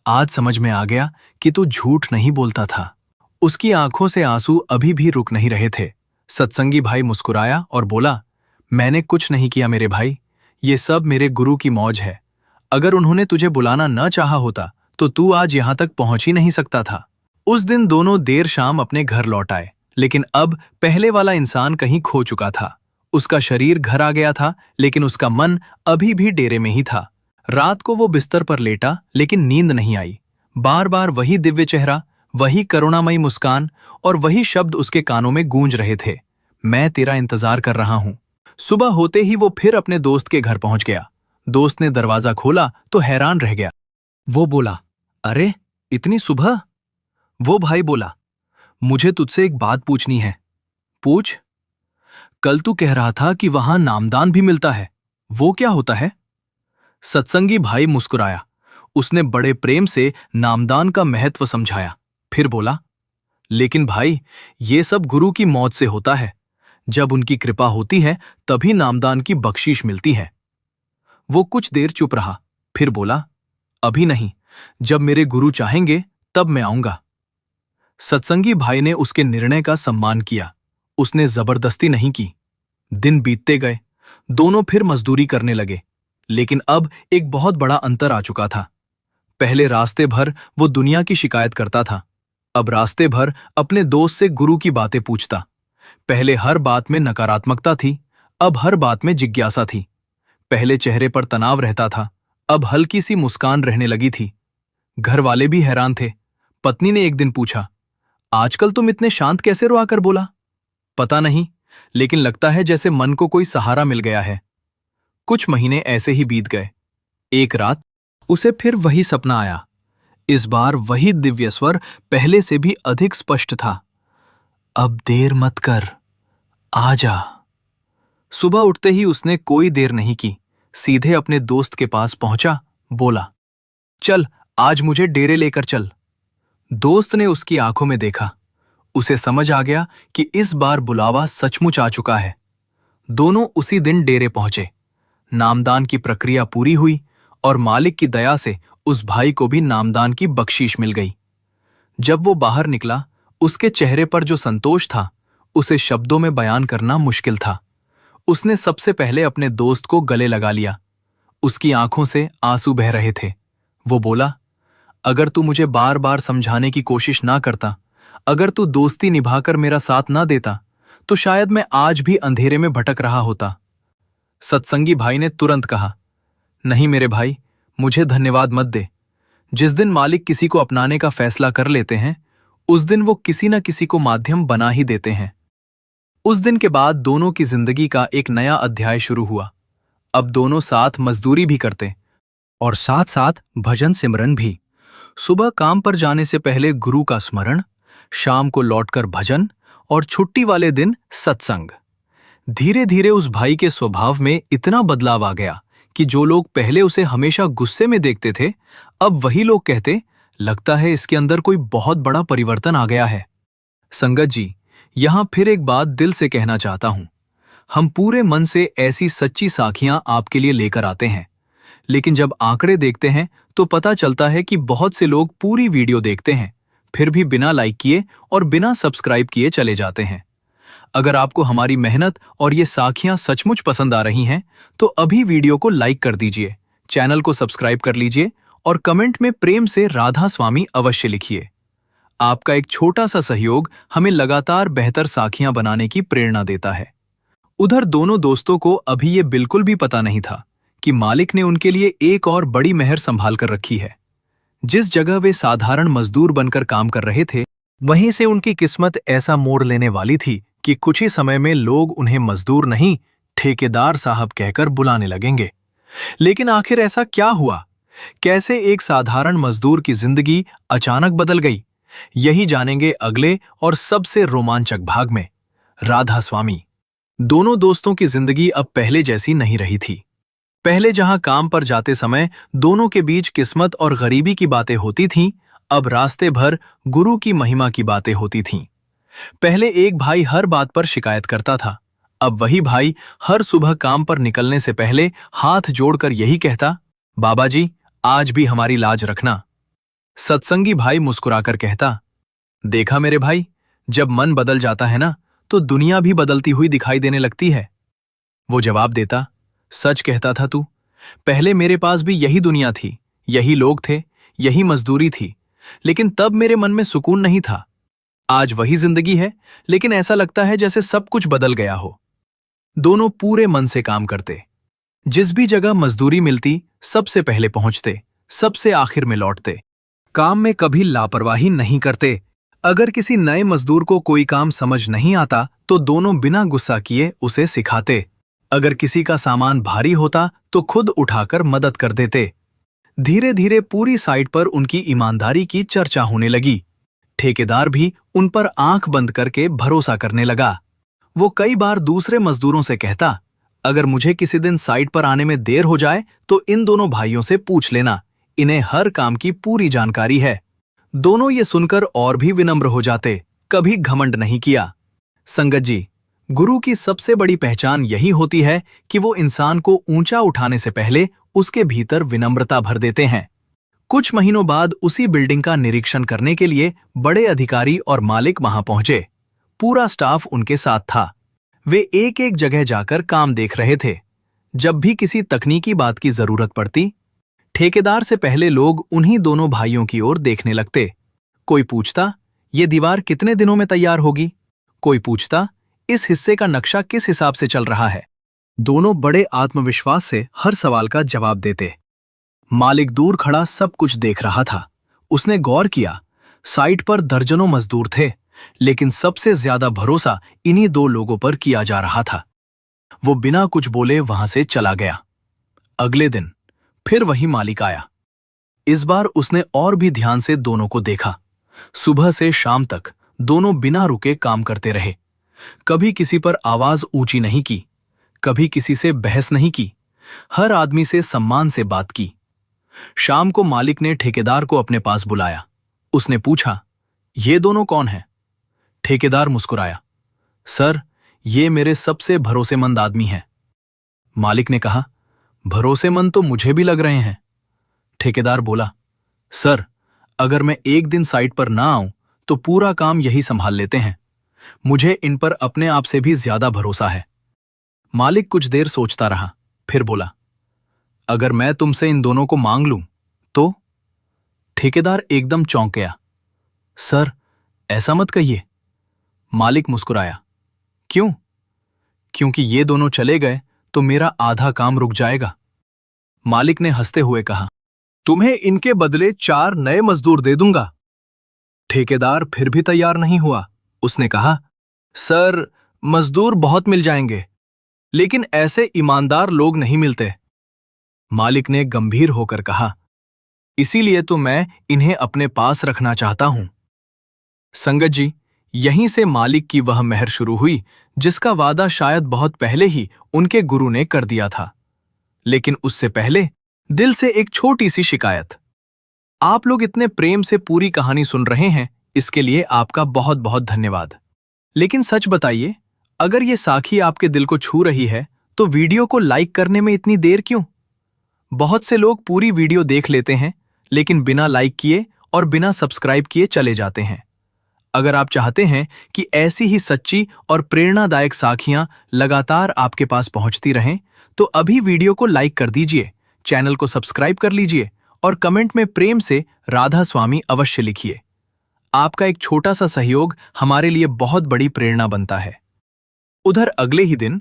A: आज समझ में आ गया कि तू झूठ नहीं बोलता था। उसकी आंखों से आंसू अभी भी रुक नहीं रहे थे। सत्संगी भाई मुस्कुराया और बोला, मैंने कुछ नहीं किया मेरे भाई, ये सब मेरे गुरु की मौज है। अगर उन्होंने तुझे बुलाना न चाहा होता तो तू आज यहां तक पहुंच ही नहीं सकता था। उस दिन दोनों देर शाम अपने घर लौट आए, लेकिन अब पहले वाला इंसान कहीं खो चुका था। उसका शरीर घर आ गया था, लेकिन उसका मन अभी भी डेरे में ही था। रात को वो बिस्तर पर लेटा, लेकिन नींद नहीं आई। बार बार वही दिव्य चेहरा, वही करुणामयी मुस्कान और वही शब्द उसके कानों में गूंज रहे थे, मैं तेरा इंतजार कर रहा हूं। सुबह होते ही वो फिर अपने दोस्त के घर पहुंच गया। दोस्त ने दरवाजा खोला तो हैरान रह गया। वो बोला, अरे, इतनी सुबह? वो भाई बोला, मुझे तुझसे एक बात पूछनी है। पूछ। कल तू कह रहा था कि वहां नामदान भी मिलता है, वो क्या होता है? सत्संगी भाई मुस्कुराया। उसने बड़े प्रेम से नामदान का महत्व समझाया। फिर बोला, लेकिन भाई, ये सब गुरु की मौत से होता है। जब उनकी कृपा होती है तभी नामदान की बख्शीश मिलती है। वो कुछ देर चुप रहा, फिर बोला, अभी नहीं, जब मेरे गुरु चाहेंगे तब मैं आऊंगा। सत्संगी भाई ने उसके निर्णय का सम्मान किया। उसने जबरदस्ती नहीं की। दिन बीतते गए, दोनों फिर मजदूरी करने लगे। लेकिन अब एक बहुत बड़ा अंतर आ चुका था। पहले रास्ते भर वो दुनिया की शिकायत करता था, अब रास्ते भर अपने दोस्त से गुरु की बातें पूछता। पहले हर बात में नकारात्मकता थी, अब हर बात में जिज्ञासा थी। पहले चेहरे पर तनाव रहता था, अब हल्की सी मुस्कान रहने लगी थी। घर वाले भी हैरान थे। पत्नी ने एक दिन पूछा, आजकल तुम इतने शांत कैसे रहो? आकर बोला, पता नहीं, लेकिन लगता है जैसे मन को कोई सहारा मिल गया है। कुछ महीने ऐसे ही बीत गए। एक रात उसे फिर वही सपना आया। इस बार वही दिव्य स्वर पहले से भी अधिक स्पष्ट था, अब देर मत कर, आ जा। सुबह उठते ही उसने कोई देर नहीं की, सीधे अपने दोस्त के पास पहुंचा। बोला, चल आज मुझे डेरे लेकर चल। दोस्त ने उसकी आंखों में देखा। उसे समझ आ गया कि इस बार बुलावा सचमुच आ चुका है। दोनों उसी दिन डेरे पहुंचे। नामदान की प्रक्रिया पूरी हुई और मालिक की दया से उस भाई को भी नामदान की बख्शीश मिल गई। जब वो बाहर निकला, उसके चेहरे पर जो संतोष था, उसे शब्दों में बयान करना मुश्किल था। उसने सबसे पहले अपने दोस्त को गले लगा लिया। उसकी आंखों से आंसू बह रहे थे। वो बोला, अगर तू मुझे बार बार समझाने की कोशिश ना करता, अगर तू दोस्ती निभाकर मेरा साथ ना देता, तो शायद मैं आज भी अंधेरे में भटक रहा होता। सत्संगी भाई ने तुरंत कहा, नहीं मेरे भाई, मुझे धन्यवाद मत दे। जिस दिन मालिक किसी को अपनाने का फैसला कर लेते हैं, उस दिन वो किसी न किसी को माध्यम बना ही देते हैं। उस दिन के बाद दोनों की जिंदगी का एक नया अध्याय शुरू हुआ। अब दोनों साथ मजदूरी भी करते और साथ साथ भजन सिमरन भी। सुबह काम पर जाने से पहले गुरु का स्मरण, शाम को लौटकर भजन और छुट्टी वाले दिन सत्संग। धीरे धीरे उस भाई के स्वभाव में इतना बदलाव आ गया कि जो लोग पहले उसे हमेशा गुस्से में देखते थे, अब वही लोग कहते, लगता है इसके अंदर कोई बहुत बड़ा परिवर्तन आ गया है। संगत जी, यहां फिर एक बात दिल से कहना चाहता हूं। हम पूरे मन से ऐसी सच्ची साखियां आपके लिए लेकर आते हैं, लेकिन जब आंकड़े देखते हैं तो पता चलता है कि बहुत से लोग पूरी वीडियो देखते हैं, फिर भी बिना लाइक किए और बिना सब्सक्राइब किए चले जाते हैं। अगर आपको हमारी मेहनत और ये साखियां सचमुच पसंद आ रही हैं, तो अभी वीडियो को लाइक कर दीजिए, चैनल को सब्सक्राइब कर लीजिए और कमेंट में प्रेम से राधा स्वामी अवश्य लिखिए। आपका एक छोटा सा सहयोग हमें लगातार बेहतर साखियां बनाने की प्रेरणा देता है। उधर दोनों दोस्तों को अभी ये बिल्कुल भी पता नहीं था कि मालिक ने उनके लिए एक और बड़ी मेहर संभाल कर रखी है। जिस जगह वे साधारण मजदूर बनकर काम कर रहे थे, वहीं से उनकी किस्मत ऐसा मोड़ लेने वाली थी कि कुछ ही समय में लोग उन्हें मजदूर नहीं, ठेकेदार साहब कहकर बुलाने लगेंगे। लेकिन आखिर ऐसा क्या हुआ? कैसे एक साधारण मजदूर की जिंदगी अचानक बदल गई? यही जानेंगे अगले और सबसे रोमांचक भाग में। राधा स्वामी। दोनों दोस्तों की जिंदगी अब पहले जैसी नहीं रही थी। पहले जहां काम पर जाते समय दोनों के बीच किस्मत और गरीबी की बातें होती थीं, अब रास्ते भर गुरु की महिमा की बातें होती थीं। पहले एक भाई हर बात पर शिकायत करता था, अब वही भाई हर सुबह काम पर निकलने से पहले हाथ जोड़कर यही कहता, बाबा जी, आज भी हमारी लाज रखना। सत्संगी भाई मुस्कुराकर कहता, देखा मेरे भाई, जब मन बदल जाता है ना, तो दुनिया भी बदलती हुई दिखाई देने लगती है। वो जवाब देता, सच कहता था तू। पहले मेरे पास भी यही दुनिया थी, यही लोग थे, यही मजदूरी थी, लेकिन तब मेरे मन में सुकून नहीं था। आज वही जिंदगी है, लेकिन ऐसा लगता है जैसे सब कुछ बदल गया हो। दोनों पूरे मन से काम करते। जिस भी जगह मजदूरी मिलती, सबसे पहले पहुंचते, सबसे आखिर में लौटते। काम में कभी लापरवाही नहीं करते। अगर किसी नए मजदूर को कोई काम समझ नहीं आता, तो दोनों बिना गुस्सा किए उसे सिखाते। अगर किसी का सामान भारी होता, तो खुद उठाकर मदद कर देते। धीरे धीरे पूरी साइट पर उनकी ईमानदारी की चर्चा होने लगी। ठेकेदार भी उन पर आंख बंद करके भरोसा करने लगा। वो कई बार दूसरे मजदूरों से कहता, अगर मुझे किसी दिन साइट पर आने में देर हो जाए तो इन दोनों भाइयों से पूछ लेना, इन्हें हर काम की पूरी जानकारी है। दोनों ये सुनकर और भी विनम्र हो जाते, कभी घमंड नहीं किया। संगत जी, गुरु की सबसे बड़ी पहचान यही होती है कि वो इंसान को ऊंचा उठाने से पहले उसके भीतर विनम्रता भर देते हैं। कुछ महीनों बाद उसी बिल्डिंग का निरीक्षण करने के लिए बड़े अधिकारी और मालिक वहां पहुंचे। पूरा स्टाफ उनके साथ था। वे एक एक जगह जाकर काम देख रहे थे। जब भी किसी तकनीकी बात की जरूरत पड़ती, ठेकेदार से पहले लोग उन्हीं दोनों भाइयों की ओर देखने लगते। कोई पूछता, ये दीवार कितने दिनों में तैयार होगी? कोई पूछता, इस हिस्से का नक्शा किस हिसाब से चल रहा है? दोनों बड़े आत्मविश्वास से हर सवाल का जवाब देते। मालिक दूर खड़ा सब कुछ देख रहा था। उसने गौर किया, साइट पर दर्जनों मजदूर थे, लेकिन सबसे ज्यादा भरोसा इन्हीं दो लोगों पर किया जा रहा था। वो बिना कुछ बोले वहां से चला गया। अगले दिन फिर वही मालिक आया। इस बार उसने और भी ध्यान से दोनों को देखा। सुबह से शाम तक दोनों बिना रुके काम करते रहे। कभी किसी पर आवाज ऊंची नहीं की, कभी किसी से बहस नहीं की, हर आदमी से सम्मान से बात की। शाम को मालिक ने ठेकेदार को अपने पास बुलाया। उसने पूछा, ये दोनों कौन हैं? ठेकेदार मुस्कुराया, सर, ये मेरे सबसे भरोसेमंद आदमी हैं। मालिक ने कहा, भरोसेमंद तो मुझे भी लग रहे हैं। ठेकेदार बोला, सर, अगर मैं एक दिन साइट पर ना आऊं तो पूरा काम यही संभाल लेते हैं। मुझे इन पर अपने आप से भी ज्यादा भरोसा है। मालिक कुछ देर सोचता रहा, फिर बोला, अगर मैं तुमसे इन दोनों को मांग लूं तो? ठेकेदार एकदम चौंक गया। सर, ऐसा मत कहिए। मालिक मुस्कुराया, क्यों? क्योंकि ये दोनों चले गए तो मेरा आधा काम रुक जाएगा। मालिक ने हंसते हुए कहा, तुम्हें इनके बदले 4 नए मजदूर दे दूंगा। ठेकेदार फिर भी तैयार नहीं हुआ। उसने कहा, सर, मजदूर बहुत मिल जाएंगे, लेकिन ऐसे ईमानदार लोग नहीं मिलते। मालिक ने गंभीर होकर कहा, इसीलिए तो मैं इन्हें अपने पास रखना चाहता हूं। संगत जी, यहीं से मालिक की वह मेहर शुरू हुई जिसका वादा शायद बहुत पहले ही उनके गुरु ने कर दिया था। लेकिन उससे पहले दिल से एक छोटी सी शिकायत। आप लोग इतने प्रेम से पूरी कहानी सुन रहे हैं, इसके लिए आपका बहुत बहुत धन्यवाद। लेकिन सच बताइए, अगर ये साखी आपके दिल को छू रही है तो वीडियो को लाइक करने में इतनी देर क्यों? बहुत से लोग पूरी वीडियो देख लेते हैं लेकिन बिना लाइक किए और बिना सब्सक्राइब किए चले जाते हैं। अगर आप चाहते हैं कि ऐसी ही सच्ची और प्रेरणादायक साखियां लगातार आपके पास पहुंचती रहें, तो अभी वीडियो को लाइक कर दीजिए, चैनल को सब्सक्राइब कर लीजिए और कमेंट में प्रेम से राधा स्वामी अवश्य लिखिए। आपका एक छोटा सा सहयोग हमारे लिए बहुत बड़ी प्रेरणा बनता है। उधर अगले ही दिन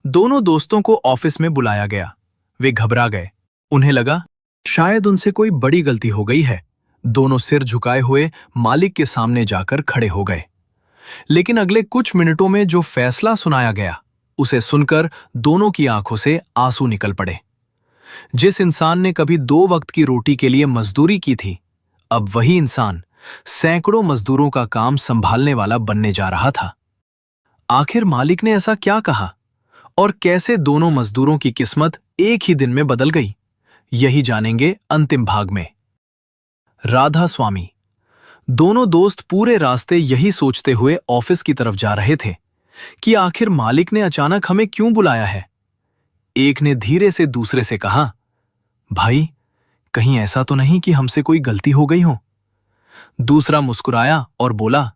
A: दोनों दोस्तों को ऑफिस में बुलाया गया। वे घबरा गए। उन्हें लगा शायद उनसे कोई बड़ी गलती हो गई है। दोनों सिर झुकाए हुए मालिक के सामने जाकर खड़े हो गए। लेकिन अगले कुछ मिनटों में जो फैसला सुनाया गया, उसे सुनकर दोनों की आंखों से आंसू निकल पड़े। जिस इंसान ने कभी 2 वक्त की रोटी के लिए मजदूरी की थी, अब वही इंसान सैकड़ों मजदूरों का काम संभालने वाला बनने जा रहा था। आखिर मालिक ने ऐसा क्या कहा और कैसे दोनों मजदूरों की किस्मत एक ही दिन में बदल गई, यही जानेंगे अंतिम भाग में। राधा स्वामी। दोनों दोस्त पूरे रास्ते यही सोचते हुए ऑफिस की तरफ जा रहे थे कि आखिर मालिक ने अचानक हमें क्यों बुलाया है। एक ने धीरे से दूसरे से कहा, भाई, कहीं ऐसा तो नहीं कि हमसे कोई गलती हो गई हो? दूसरा मुस्कुराया और बोला,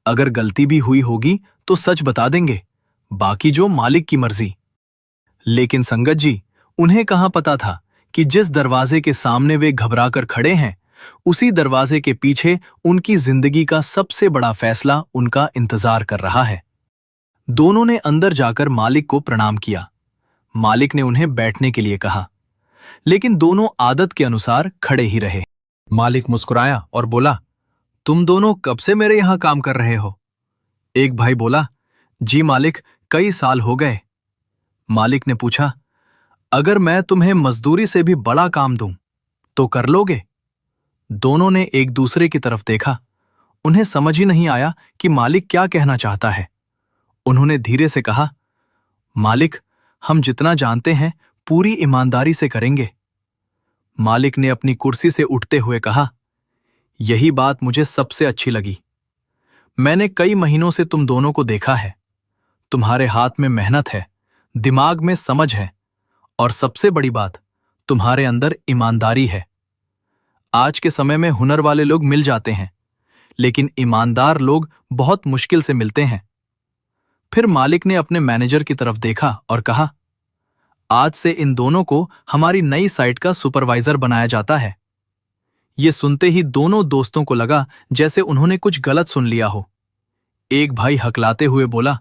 A: अगर गलती भी हुई होगी तो सच बता देंगे, बाकी जो मालिक की मर्जी। लेकिन संगत जी, उन्हें कहां पता था कि जिस दरवाजे के सामने वे घबराकर खड़े हैं, उसी दरवाजे के पीछे उनकी जिंदगी का सबसे बड़ा फैसला उनका इंतजार कर रहा है। दोनों ने अंदर जाकर मालिक को प्रणाम किया। मालिक ने उन्हें बैठने के लिए कहा, लेकिन दोनों आदत के अनुसार खड़े ही रहे। मालिक मुस्कुराया और बोला, तुम दोनों कब से मेरे यहां काम कर रहे हो? एक भाई बोला, जी मालिक, कई साल हो गए। मालिक ने पूछा, अगर मैं तुम्हें मजदूरी से भी बड़ा काम दूं तो कर लोगे? दोनों ने एक दूसरे की तरफ देखा। उन्हें समझ ही नहीं आया कि मालिक क्या कहना चाहता है। उन्होंने धीरे से कहा, मालिक, हम जितना जानते हैं पूरी ईमानदारी से करेंगे। मालिक ने अपनी कुर्सी से उठते हुए कहा, यही बात मुझे सबसे अच्छी लगी। मैंने कई महीनों से तुम दोनों को देखा है। तुम्हारे हाथ में मेहनत है, दिमाग में समझ है, और सबसे बड़ी बात, तुम्हारे अंदर ईमानदारी है। आज के समय में हुनर वाले लोग मिल जाते हैं, लेकिन ईमानदार लोग बहुत मुश्किल से मिलते हैं। फिर मालिक ने अपने मैनेजर की तरफ देखा और कहा, आज से इन दोनों को हमारी नई साइट का सुपरवाइजर बनाया जाता है। ये सुनते ही दोनों दोस्तों को लगा जैसे उन्होंने कुछ गलत सुन लिया हो। एक भाई हकलाते हुए बोला,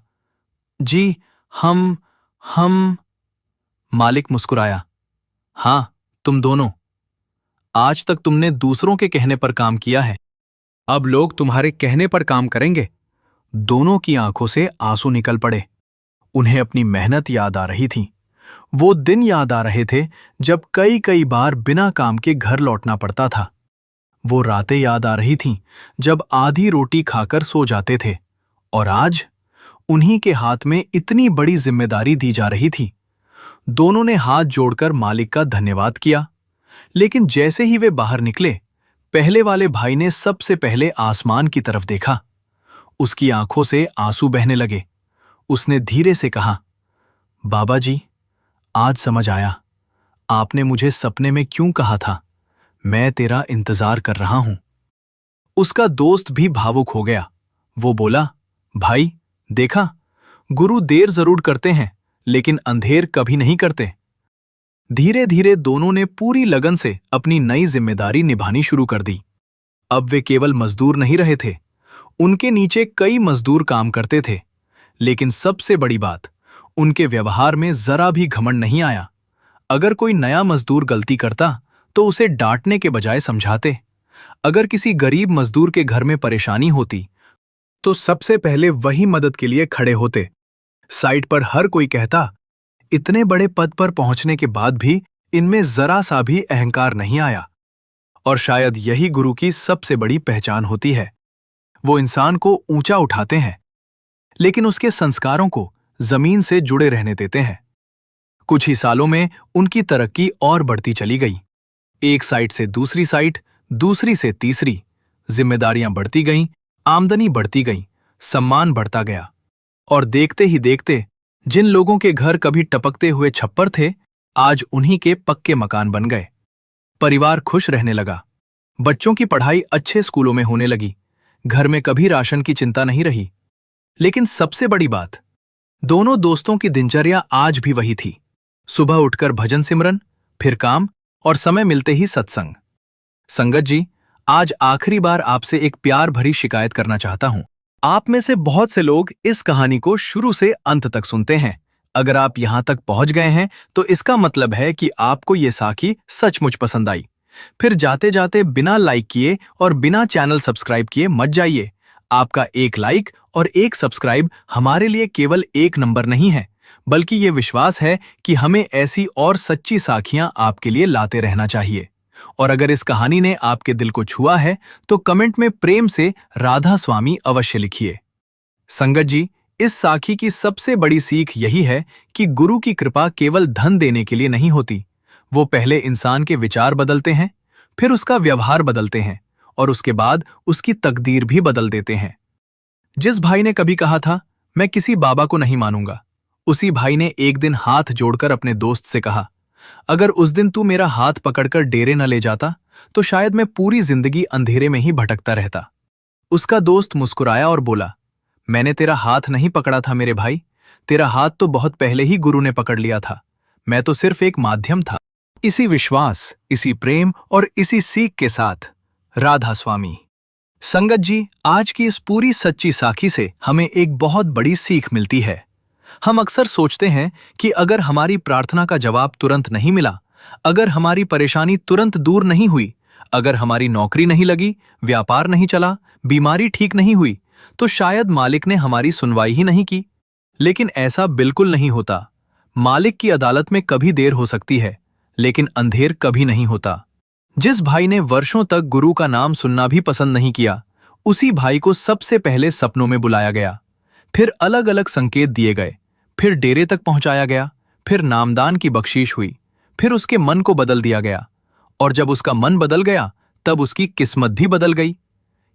A: जी हम। मालिक मुस्कुराया, हाँ, तुम दोनों। आज तक तुमने दूसरों के कहने पर काम किया है, अब लोग तुम्हारे कहने पर काम करेंगे। दोनों की आंखों से आंसू निकल पड़े। उन्हें अपनी मेहनत याद आ रही थी। वो दिन याद आ रहे थे जब कई कई बार बिना काम के घर लौटना पड़ता था। वो रातें याद आ रही थीं जब आधी रोटी खाकर सो जाते थे, और आज उन्हीं के हाथ में इतनी बड़ी जिम्मेदारी दी जा रही थी। दोनों ने हाथ जोड़कर मालिक का धन्यवाद किया, लेकिन जैसे ही वे बाहर निकले, पहले वाले भाई ने सबसे पहले आसमान की तरफ देखा। उसकी आंखों से आंसू बहने लगे। उसने धीरे से कहा, बाबा जी, आज समझ आया आपने मुझे सपने में क्यों कहा था, मैं तेरा इंतजार कर रहा हूं। उसका दोस्त भी भावुक हो गया। वो बोला, भाई देखा, गुरु देर जरूर करते हैं लेकिन अंधेर कभी नहीं करते। धीरे धीरे दोनों ने पूरी लगन से अपनी नई जिम्मेदारी निभानी शुरू कर दी। अब वे केवल मजदूर नहीं रहे थे, उनके नीचे कई मजदूर काम करते थे। लेकिन सबसे बड़ी बात, उनके व्यवहार में जरा भी घमंड नहीं आया। अगर कोई नया मजदूर गलती करता तो उसे डांटने के बजाय समझाते। अगर किसी गरीब मजदूर के घर में परेशानी होती तो सबसे पहले वही मदद के लिए खड़े होते। साइट पर हर कोई कहता, इतने बड़े पद पर पहुंचने के बाद भी इनमें जरा सा भी अहंकार नहीं आया। और शायद यही गुरु की सबसे बड़ी पहचान होती है। वो इंसान को ऊंचा उठाते हैं, लेकिन उसके संस्कारों को जमीन से जुड़े रहने देते हैं। कुछ ही सालों में उनकी तरक्की और बढ़ती चली गई। एक साइट से दूसरी साइट, दूसरी से तीसरी, जिम्मेदारियां बढ़ती गईं, आमदनी बढ़ती गई, सम्मान बढ़ता गया। और देखते ही देखते जिन लोगों के घर कभी टपकते हुए छप्पर थे, आज उन्हीं के पक्के मकान बन गए। परिवार खुश रहने लगा। बच्चों की पढ़ाई अच्छे स्कूलों में होने लगी। घर में कभी राशन की चिंता नहीं रही। लेकिन सबसे बड़ी बात, दोनों दोस्तों की दिनचर्या आज भी वही थी। सुबह उठकर भजन सिमरन, फिर काम, और समय मिलते ही सत्संग। संगत जी, आज आखिरी बार आपसे एक प्यार भरी शिकायत करना चाहता हूं। आप में से बहुत से लोग इस कहानी को शुरू से अंत तक सुनते हैं। अगर आप यहां तक पहुंच गए हैं तो इसका मतलब है कि आपको ये साखी सचमुच पसंद आई। फिर जाते जाते बिना लाइक किए और बिना चैनल सब्सक्राइब किए मत जाइए। आपका एक लाइक और एक सब्सक्राइब हमारे लिए केवल एक नंबर नहीं है, बल्कि ये विश्वास है कि हमें ऐसी और सच्ची साखियां आपके लिए लाते रहना चाहिए। और अगर इस कहानी ने आपके दिल को छुआ है तो कमेंट में प्रेम से राधा स्वामी अवश्य लिखिए। संगत जी, इस साखी की सबसे बड़ी सीख यही है कि गुरु की कृपा केवल धन देने के लिए नहीं होती। वो पहले इंसान के विचार बदलते हैं, फिर उसका व्यवहार बदलते हैं, और उसके बाद उसकी तकदीर भी बदल देते हैं। जिस भाई ने कभी कहा था, मैं किसी बाबा को नहीं मानूंगा, उसी भाई ने एक दिन हाथ जोड़कर अपने दोस्त से कहा, अगर उस दिन तू मेरा हाथ पकड़कर डेरे न ले जाता तो शायद मैं पूरी जिंदगी अंधेरे में ही भटकता रहता। उसका दोस्त मुस्कुराया और बोला, मैंने तेरा हाथ नहीं पकड़ा था मेरे भाई, तेरा हाथ तो बहुत पहले ही गुरु ने पकड़ लिया था। मैं तो सिर्फ एक माध्यम था। इसी विश्वास, इसी प्रेम और इसी सीख के साथ राधा स्वामी। संगत जी, आज की इस पूरी सच्ची साखी से हमें एक बहुत बड़ी सीख मिलती है। हम अक्सर सोचते हैं कि अगर हमारी प्रार्थना का जवाब तुरंत नहीं मिला, अगर हमारी परेशानी तुरंत दूर नहीं हुई, अगर हमारी नौकरी नहीं लगी, व्यापार नहीं चला, बीमारी ठीक नहीं हुई, तो शायद मालिक ने हमारी सुनवाई ही नहीं की। लेकिन ऐसा बिल्कुल नहीं होता। मालिक की अदालत में कभी देर हो सकती है, लेकिन अंधेर कभी नहीं होता। जिस भाई ने वर्षों तक गुरु का नाम सुनना भी पसंद नहीं किया, उसी भाई को सबसे पहले सपनों में बुलाया गया। फिर अलग अलग संकेत दिए गए, फिर डेरे तक पहुंचाया गया, फिर नामदान की बख्शीश हुई, फिर उसके मन को बदल दिया गया, और जब उसका मन बदल गया तब उसकी किस्मत भी बदल गई।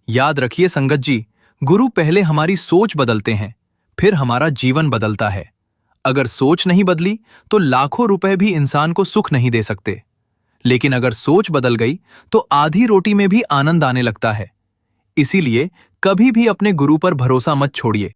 A: याद रखिए संगत जी, गुरु पहले हमारी सोच बदलते हैं, फिर हमारा जीवन बदलता है। अगर सोच नहीं बदली तो लाखों रुपए भी इंसान को सुख नहीं दे सकते, लेकिन अगर सोच बदल गई तो आधी रोटी में भी आनंद आने लगता है। इसीलिए कभी भी अपने गुरु पर भरोसा मत छोड़िए।